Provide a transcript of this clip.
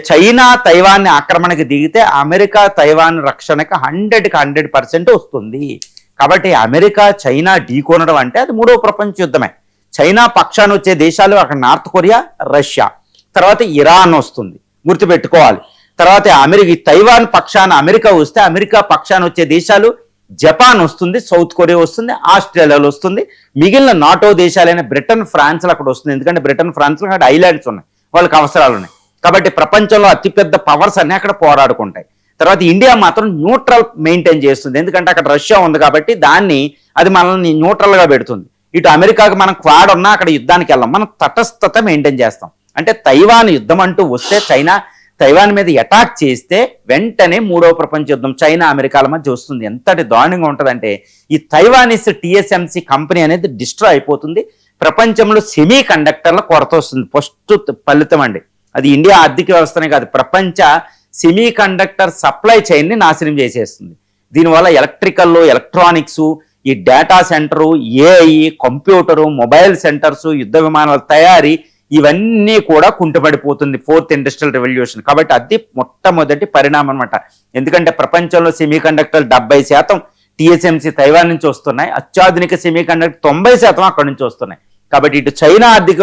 China తైవాన్ని ఆక్రమణకి దిగితే America Taiwan రక్షణకి 100% వస్తుంది. కాబట్టి అమెరికా చైనా ఢీకొనడం అంటే అది మూడవ ప్రపంచ యుద్ధమే. చైనా పక్షాన వచ్చే దేశాలు అక్కడ నార్త్ కొరియా, రష్యా, తర్వాత ఇరాన్ వస్తుంది, గుర్తుపెట్టుకోవాలి. తర్వాత తైవాన్ పక్షాన అమెరికా వస్తే అమెరికా పక్షాన వచ్చే దేశాలు జపాన్ వస్తుంది, సౌత్ కొరియా వస్తుంది, ఆస్ట్రేలియాలో వస్తుంది, మిగిలిన నాటో దేశాలైన బ్రిటన్, ఫ్రాన్స్లు అక్కడ వస్తుంది. ఎందుకంటే బ్రిటన్, ఫ్రాన్స్లో అక్కడ ఐలాండ్స్ ఉన్నాయి, వాళ్ళకి అవసరాలు ఉన్నాయి. కాబట్టి ప్రపంచంలో అతిపెద్ద పవర్స్ అన్నీ అక్కడ పోరాడుకుంటాయి. తర్వాత ఇండియా మాత్రం న్యూట్రల్ మెయింటైన్ చేస్తుంది, ఎందుకంటే అక్కడ రష్యా ఉంది కాబట్టి అది మనల్ని న్యూట్రల్గా పెడుతుంది. ఇటు అమెరికాకి మనం క్వాడ్ ఉన్నా అక్కడ యుద్ధానికి వెళ్ళాం, మనం తటస్థత మెయింటైన్ చేస్తాం. అంటే తైవాన్ యుద్ధం అంటూ వస్తే చైనా తైవాన్ మీద అటాక్ చేస్తే వెంటనే మూడవ ప్రపంచ యుద్ధం చైనా అమెరికాల మధ్య వస్తుంది. ఎంతటి దారుణంగా ఉంటుందంటే ఈ తైవానీస్ TSMC కంపెనీ అనేది డిస్ట్రాయ్ అయిపోతుంది. ప్రపంచంలో సెమీ కండక్టర్ల కొరత వస్తుంది. ఫస్ట్ ఫలితం అండి అది. ఇండియా ఆర్థిక వ్యవస్థనే కాదు, ప్రపంచ సెమీ కండక్టర్ సప్లై చైన్ని నాశనం చేసేస్తుంది. దీనివల్ల ఎలక్ట్రానిక్స్, ఈ data centre, AI, computer, mobile centres, యుద్ధ విమానాల తయారీ ఇవన్నీ కూడా కుంటుపడిపోతుంది 4th ఇండస్ట్రియల్ రెవల్యూషన్. కాబట్టి అది మొట్టమొదటి పరిణామం అనమాట. ఎందుకంటే ప్రపంచంలో సెమీ కండక్టర్లు 70% TSMC తైవాన్ నుంచి వస్తున్నాయి, అత్యాధునిక సెమీ కండక్టర్ 90% అక్కడి నుంచి వస్తున్నాయి. కాబట్టి ఇటు చైనా ఆర్థిక